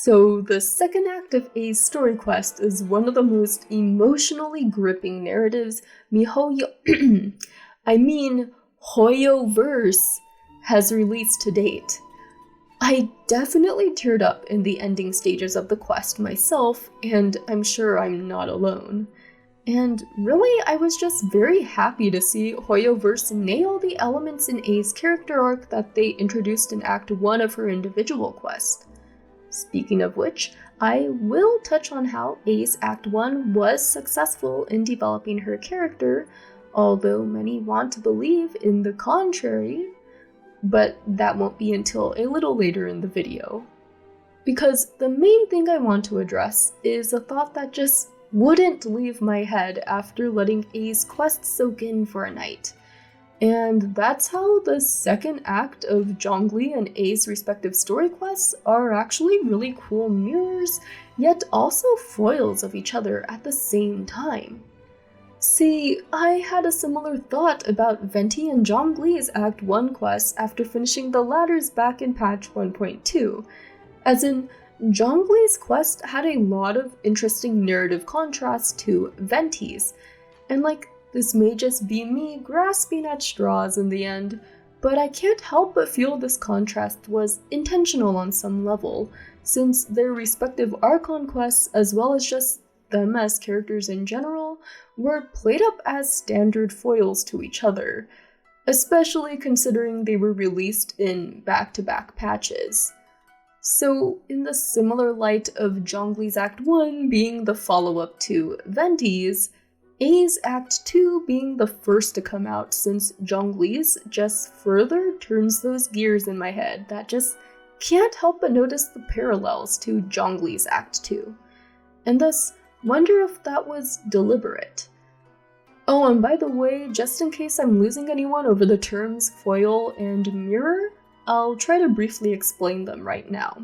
So, the second act of Ei's story quest is one of the most emotionally gripping narratives Mihoy HOYOVERSE has released to date. I definitely teared up in the ending stages of the quest myself, and I'm sure I'm not alone. And really, I was just very happy to see HOYOVERSE nail the elements in Ei's character arc that they introduced in Act 1 of her individual quest. Speaking of which, I will touch on how Ei's Act 1 was successful in developing her character, although many want to believe in the contrary, but that won't be until a little later in the video. Because the main thing I want to address is a thought that just wouldn't leave my head after letting Ei's quest soak in for a night. And that's how the second act of Zhongli and Ei's respective story quests are actually really cool mirrors, yet also foils of each other at the same time. See, I had a similar thought about Venti and Zhongli's Act 1 quests after finishing the latter's back in patch 1.2, as in, Zhongli's quest had a lot of interesting narrative contrasts to Venti's, and this may just be me grasping at straws in the end, but I can't help but feel this contrast was intentional on some level, since their respective Archon quests, as well as just them as characters in general, were played up as standard foils to each other, especially considering they were released in back-to-back patches. So, in the similar light of Zhongli's Act 1 being the follow-up to Venti's, Ei's Act 2 being the first to come out since Zhongli's just further turns those gears in my head that just can't help but notice the parallels to Zhongli's Act 2, and thus wonder if that was deliberate. Oh, and by the way, just in case I'm losing anyone over the terms foil and mirror, I'll try to briefly explain them right now.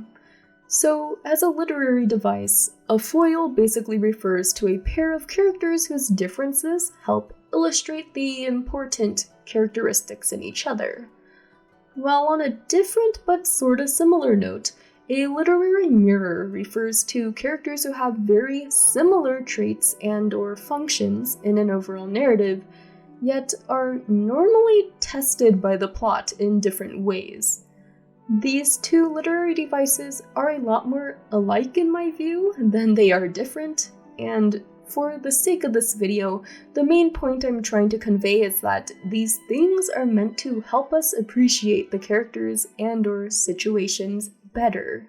So, as a literary device, a foil basically refers to a pair of characters whose differences help illustrate the important characteristics in each other. While on a different but sorta similar note, a literary mirror refers to characters who have very similar traits and/or functions in an overall narrative, yet are normally tested by the plot in different ways. These two literary devices are a lot more alike in my view than they are different, and for the sake of this video, the main point I'm trying to convey is that these things are meant to help us appreciate the characters and/or situations better.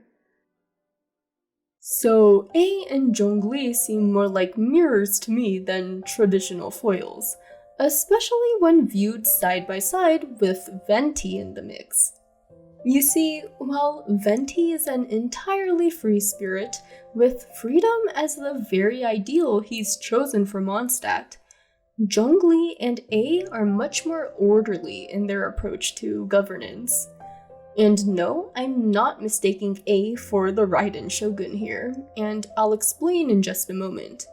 So, Ei and Zhongli seem more like mirrors to me than traditional foils, especially when viewed side by side with Venti in the mix. You see, while Venti is an entirely free spirit, with freedom as the very ideal he's chosen for Mondstadt, Zhongli and Ei are much more orderly in their approach to governance. And no, I'm not mistaking Ei for the Raiden shogun here, and I'll explain in just a moment.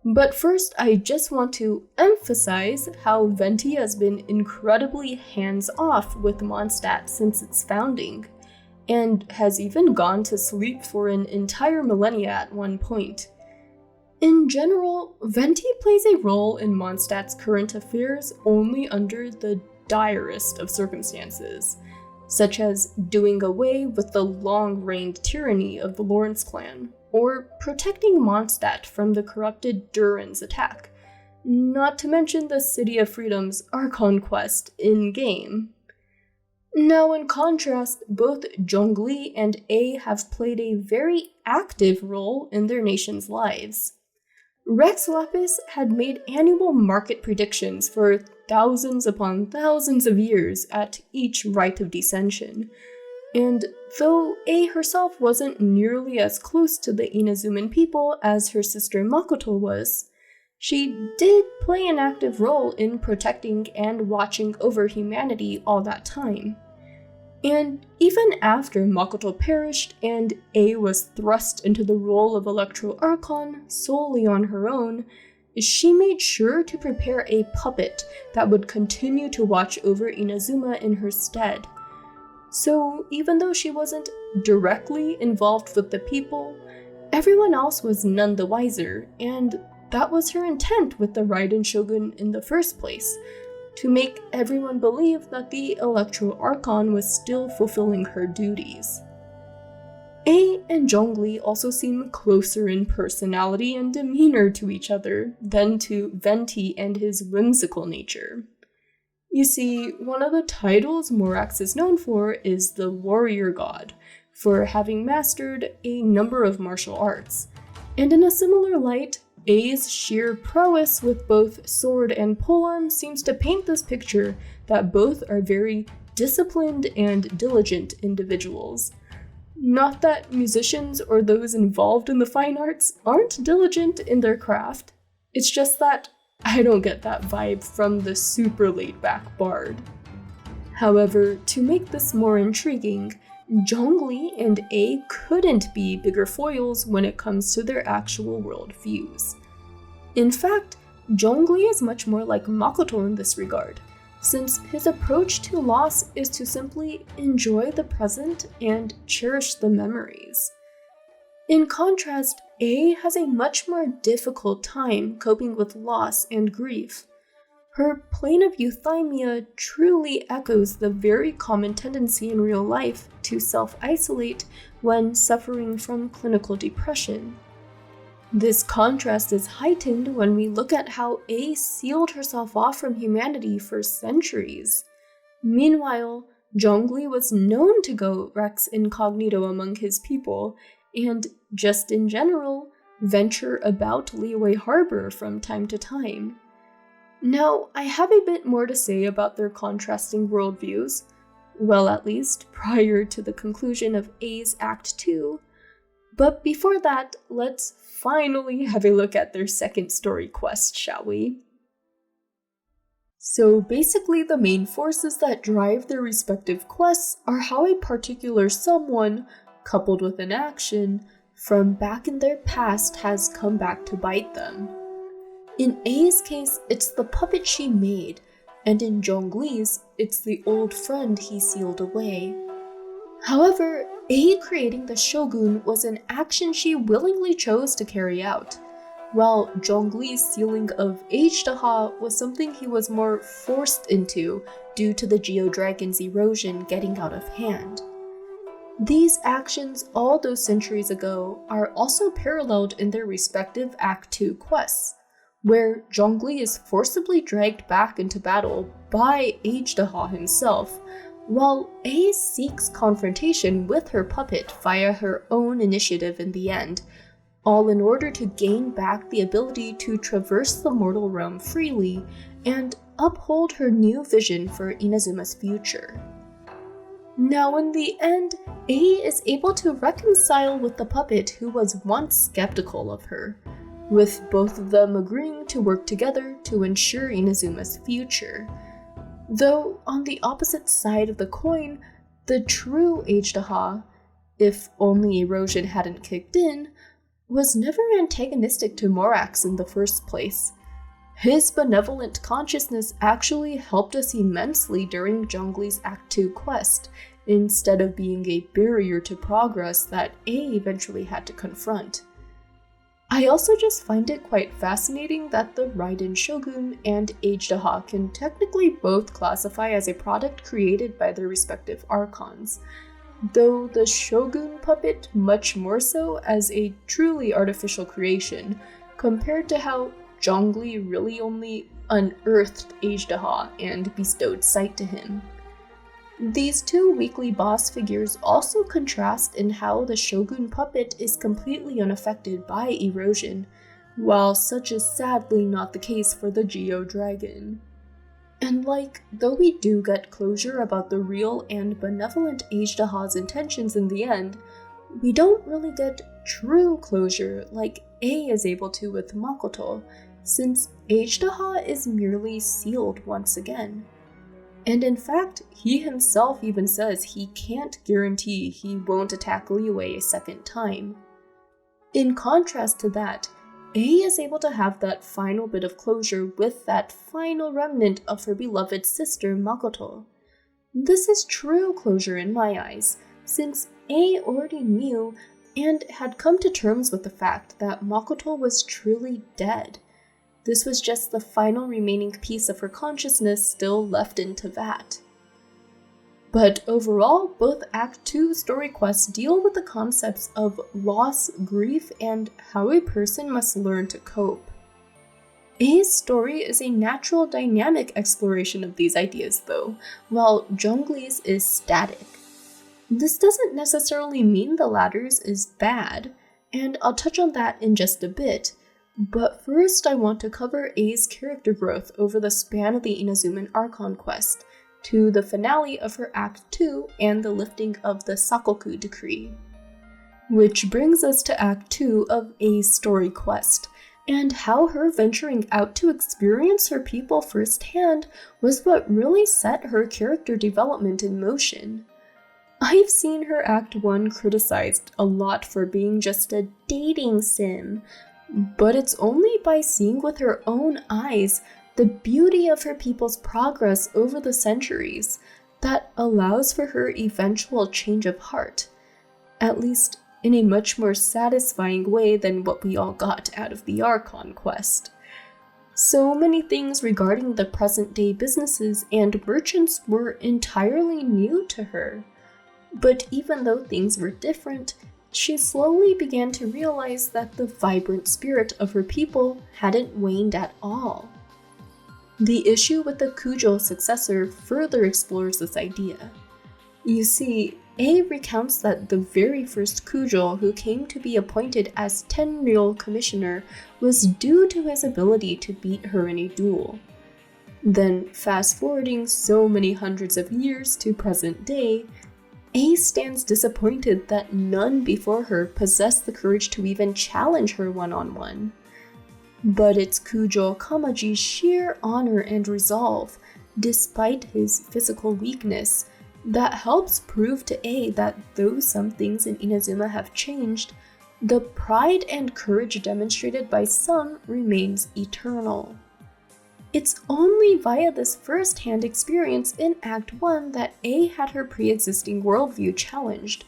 But first, I just want to emphasize how Venti has been incredibly hands-off with Mondstadt since its founding, and has even gone to sleep for an entire millennia at one point. In general, Venti plays a role in Mondstadt's current affairs only under the direst of circumstances, such as doing away with the long-reigned tyranny of the Lawrence clan, or protecting Mondstadt from the corrupted Durin's attack, not to mention the City of Freedom's Archon quest in-game. Now, in contrast, both Zhongli and Ei have played a very active role in their nation's lives. Rex Lapis had made annual market predictions for thousands upon thousands of years at each Rite of Descension, and though Ei herself wasn't nearly as close to the Inazuman people as her sister Makoto was, she did play an active role in protecting and watching over humanity all that time. And even after Makoto perished and Ei was thrust into the role of Electro Archon solely on her own, she made sure to prepare a puppet that would continue to watch over Inazuma in her stead. So even though she wasn't directly involved with the people, everyone else was none the wiser, and that was her intent with the Raiden shogun in the first place, to make everyone believe that the Electro Archon was still fulfilling her duties. Ei and Zhongli also seem closer in personality and demeanor to each other than to Venti and his whimsical nature. You see, one of the titles Morax is known for is the Warrior God, for having mastered a number of martial arts, and in a similar light, Ei's sheer prowess with both sword and polearm seems to paint this picture that both are very disciplined and diligent individuals. Not that musicians or those involved in the fine arts aren't diligent in their craft, it's just that I don't get that vibe from the super laid-back bard. However, to make this more intriguing, Zhongli and Ei couldn't be bigger foils when it comes to their actual world views. In fact, Zhongli is much more like Makoto in this regard, since his approach to loss is to simply enjoy the present and cherish the memories. In contrast, Ei has a much more difficult time coping with loss and grief. Her plane of euthymia truly echoes the very common tendency in real life to self-isolate when suffering from clinical depression. This contrast is heightened when we look at how Ei sealed herself off from humanity for centuries. Meanwhile, Zhongli was known to go rex incognito among his people, and just in general, venture about Liyue Harbor from time to time. Now, I have a bit more to say about their contrasting worldviews, well, at least prior to the conclusion of Ei's Act 2, but before that, let's finally have a look at their second story quest, shall we? So basically, the main forces that drive their respective quests are how a particular someone, coupled with an action, from back in their past has come back to bite them. In Ei's case, it's the puppet she made, and in Zhongli's, it's the old friend he sealed away. However, Ei creating the shogun was an action she willingly chose to carry out, while Zhongli's sealing of H-Daha was something he was more forced into due to the Geodragon's erosion getting out of hand. These actions all those centuries ago are also paralleled in their respective Act 2 quests, where Zhongli is forcibly dragged back into battle by H-Daha himself, while Ei seeks confrontation with her puppet via her own initiative in the end, all in order to gain back the ability to traverse the mortal realm freely and uphold her new vision for Inazuma's future. Now in the end, Ei is able to reconcile with the puppet who was once skeptical of her, with both of them agreeing to work together to ensure Inazuma's future. Though on the opposite side of the coin, the true H-Daha, if only erosion hadn't kicked in, was never antagonistic to Morax in the first place. His benevolent consciousness actually helped us immensely during Zhongli's Act 2 quest, instead of being a barrier to progress that Ei eventually had to confront. I also just find it quite fascinating that the Raiden Shogun and H-Daha can technically both classify as a product created by their respective archons, though the Shogun puppet much more so as a truly artificial creation, compared to how Zhongli really only unearthed H-Daha and bestowed sight to him. These two weekly boss figures also contrast in how the Shogun puppet is completely unaffected by erosion, while such is sadly not the case for the Geo Dragon. And though we do get closure about the real and benevolent H-Daha's intentions in the end, we don't really get true closure like Ei is able to with Makoto, since H-Daha is merely sealed once again. And in fact, he himself even says he can't guarantee he won't attack Liyue a second time. In contrast to that, Ei is able to have that final bit of closure with that final remnant of her beloved sister Makoto. This is true closure in my eyes, since Ei already knew and had come to terms with the fact that Makoto was truly dead. This was just the final remaining piece of her consciousness still left in Teyvat. But overall, both Act 2 story quests deal with the concepts of loss, grief, and how a person must learn to cope. Ei's story is a natural, dynamic exploration of these ideas, though, while Zhongli's is static. This doesn't necessarily mean the latter's is bad, and I'll touch on that in just a bit, but first I want to cover Ei's character growth over the span of the Inazuman Archon quest, to the finale of her Act 2 and the lifting of the Sakoku decree. Which brings us to Act 2 of Ei's story quest, and how her venturing out to experience her people firsthand was what really set her character development in motion. I've seen her Act 1 criticized a lot for being just a dating sim, but it's only by seeing with her own eyes the beauty of her people's progress over the centuries that allows for her eventual change of heart, at least in a much more satisfying way than what we all got out of the Archon quest. So many things regarding the present-day businesses and merchants were entirely new to her. But even though things were different, she slowly began to realize that the vibrant spirit of her people hadn't waned at all. The issue with the Kujo successor further explores this idea. You see, Ei recounts that the very first Kujo who came to be appointed as Tenryou commissioner was due to his ability to beat her in a duel. Then, fast-forwarding so many hundreds of years to present day, Ei stands disappointed that none before her possessed the courage to even challenge her one-on-one. But it's Kujo Kamaji's sheer honor and resolve, despite his physical weakness, that helps prove to Ei that though some things in Inazuma have changed, the pride and courage demonstrated by some remains eternal. It's only via this first-hand experience in Act 1 that Ei had her pre-existing worldview challenged,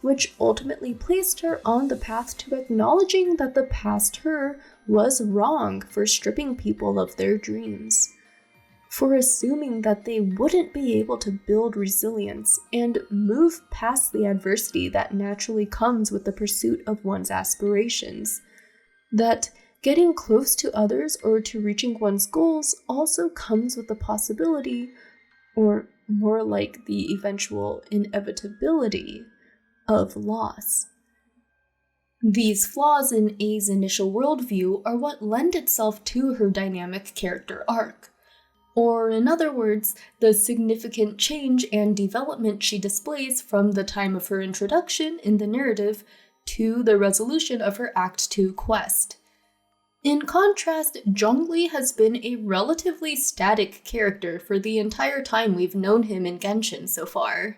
which ultimately placed her on the path to acknowledging that the past her was wrong for stripping people of their dreams, for assuming that they wouldn't be able to build resilience and move past the adversity that naturally comes with the pursuit of one's aspirations, that getting close to others or to reaching one's goals also comes with the possibility, or more like the eventual inevitability, of loss. These flaws in Ei's initial worldview are what lend itself to her dynamic character arc, or in other words, the significant change and development she displays from the time of her introduction in the narrative to the resolution of her Act 2 quest. In contrast, Zhongli has been a relatively static character for the entire time we've known him in Genshin so far.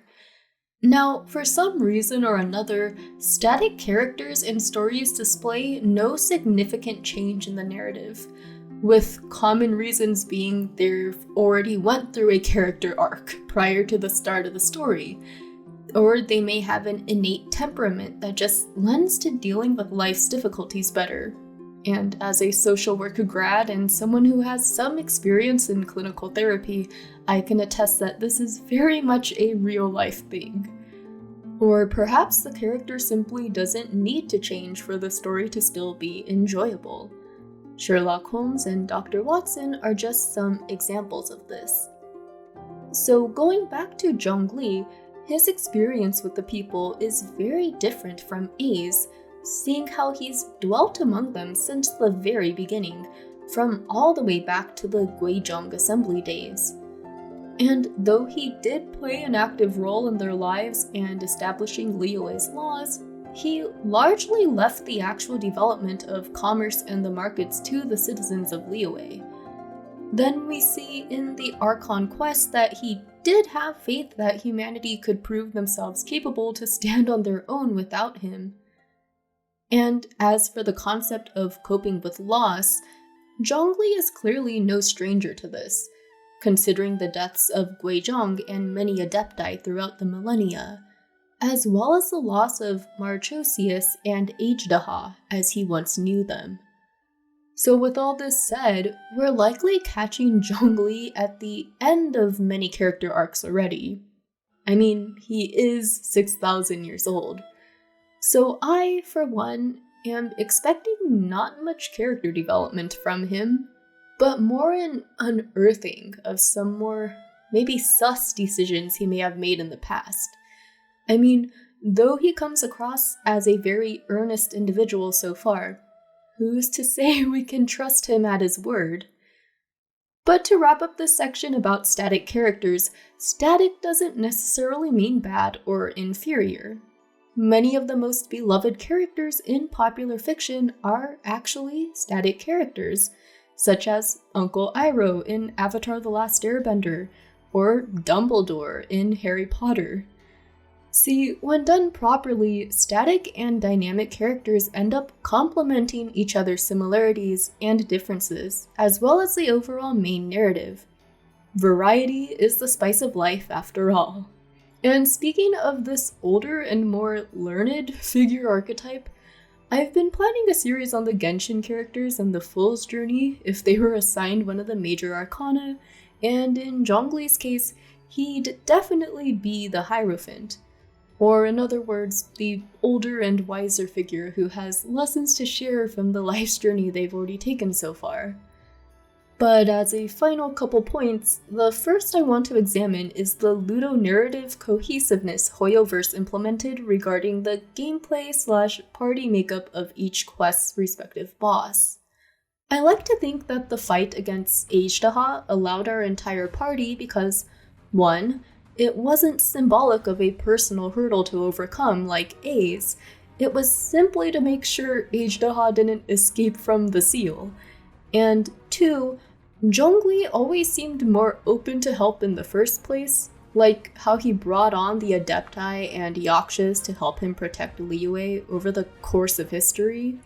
Now, for some reason or another, static characters in stories display no significant change in the narrative, with common reasons being they've already went through a character arc prior to the start of the story, or they may have an innate temperament that just lends to dealing with life's difficulties better. And as a social worker grad and someone who has some experience in clinical therapy, I can attest that this is very much a real-life thing. Or perhaps the character simply doesn't need to change for the story to still be enjoyable. Sherlock Holmes and Dr. Watson are just some examples of this. So going back to Zhongli, his experience with the people is very different from Ei's, seeing how he's dwelt among them since the very beginning, from all the way back to the Guizhong assembly days. And though he did play an active role in their lives and establishing Liyue's laws, he largely left the actual development of commerce and the markets to the citizens of Liyue. Then we see in the Archon quest that he did have faith that humanity could prove themselves capable to stand on their own without him. And as for the concept of coping with loss, Zhongli is clearly no stranger to this, considering the deaths of Guizhong and many adepti throughout the millennia. as well as the loss of Marchosius and Ajdaha as he once knew them. So with all this said, we're likely catching Zhongli at the end of many character arcs already. I mean, he is 6,000 years old. So I, for one, am expecting not much character development from him, but more an unearthing of some more, maybe sus decisions he may have made in the past. I mean, though he comes across as a very earnest individual so far, who's to say we can trust him at his word? But to wrap up this section about static characters, static doesn't necessarily mean bad or inferior. Many of the most beloved characters in popular fiction are actually static characters, such as Uncle Iroh in Avatar: The Last Airbender, or Dumbledore in Harry Potter. See, when done properly, static and dynamic characters end up complementing each other's similarities and differences, as well as the overall main narrative. Variety is the spice of life after all. And speaking of this older and more learned figure archetype, I've been planning a series on the Genshin characters and the Fool's Journey if they were assigned one of the major arcana, and in Zhongli's case, he'd definitely be the Hierophant. Or in other words, the older and wiser figure who has lessons to share from the life's journey they've already taken so far. But as a final couple points, the first I want to examine is the ludonarrative cohesiveness HOYOVERSE implemented regarding the gameplay/party makeup of each quest's respective boss. I like to think that the fight against Ajdaha allowed our entire party because 1. It wasn't symbolic of a personal hurdle to overcome like Ei's. It was simply to make sure Ajdaha didn't escape from the seal. And 2, Zhongli always seemed more open to help in the first place, like how he brought on the Adepti and Yakshas to help him protect Liyue over the course of history.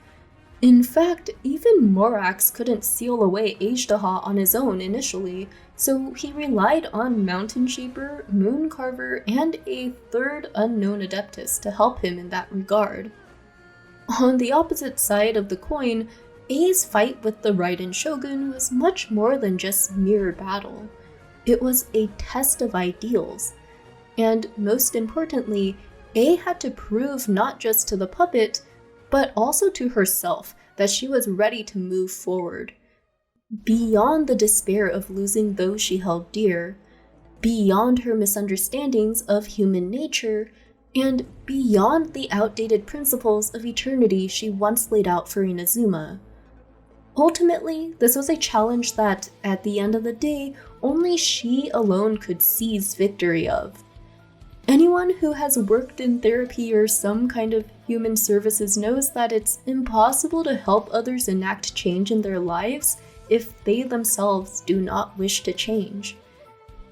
In fact, even Morax couldn't seal away Ajdaha on his own initially, so he relied on Mountain Shaper, Moon Carver, and a third unknown Adeptus to help him in that regard. On the opposite side of the coin, Ei's fight with the Raiden Shogun was much more than just mere battle. It was a test of ideals. And most importantly, Ei had to prove not just to the puppet, but also to herself that she was ready to move forward. Beyond the despair of losing those she held dear, beyond her misunderstandings of human nature, and beyond the outdated principles of eternity she once laid out for Inazuma. Ultimately, this was a challenge that, at the end of the day, only she alone could seize victory of. Anyone who has worked in therapy or some kind of human services knows that it's impossible to help others enact change in their lives if they themselves do not wish to change.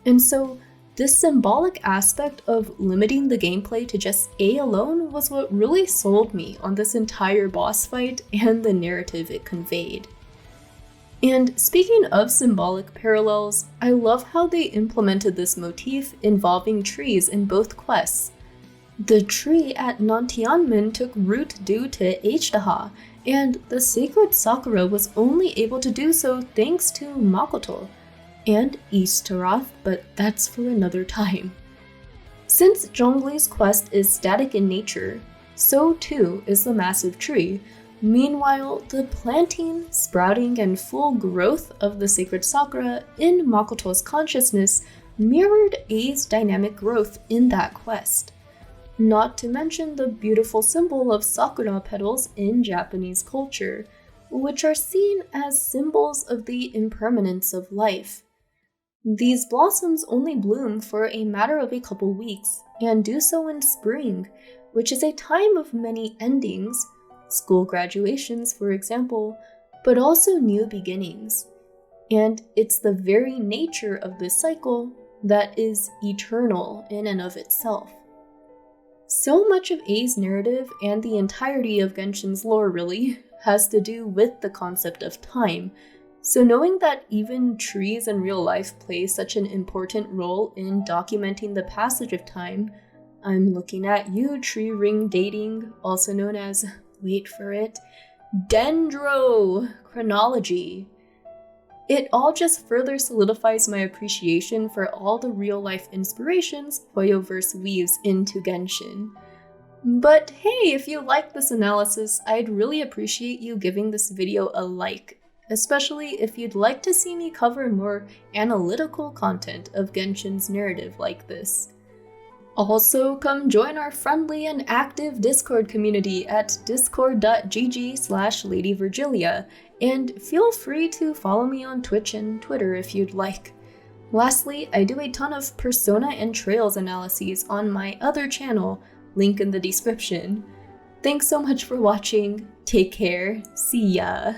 And so, this symbolic aspect of limiting the gameplay to just Ei alone was what really sold me on this entire boss fight and the narrative it conveyed. And speaking of symbolic parallels, I love how they implemented this motif involving trees in both quests. The tree at Nantianmen took root due to Ajdaha, and the sacred Sakura was only able to do so thanks to Makoto and Easteroth, but that's for another time. Since Zhongli's quest is static in nature, so too is the massive tree. Meanwhile, the planting, sprouting, and full growth of the sacred Sakura in Makoto's consciousness mirrored Ei's dynamic growth in that quest. Not to mention the beautiful symbol of sakura petals in Japanese culture, which are seen as symbols of the impermanence of life. These blossoms only bloom for a matter of a couple weeks, and do so in spring, which is a time of many endings, school graduations for example, but also new beginnings. And it's the very nature of this cycle that is eternal in and of itself. So much of Ei's narrative, and the entirety of Genshin's lore really, has to do with the concept of time, so knowing that even trees in real life play such an important role in documenting the passage of time, I'm looking at you, tree ring dating, also known as, wait for it, dendrochronology. It all just further solidifies my appreciation for all the real-life inspirations HOYOVERSE weaves into Genshin. But hey, if you like this analysis, I'd really appreciate you giving this video a like, especially if you'd like to see me cover more analytical content of Genshin's narrative like this. Also, come join our friendly and active Discord community at discord.gg/LadyVirgilia, and feel free to follow me on Twitch and Twitter if you'd like. Lastly, I do a ton of persona and trails analyses on my other channel, link in the description. Thanks so much for watching, take care, see ya!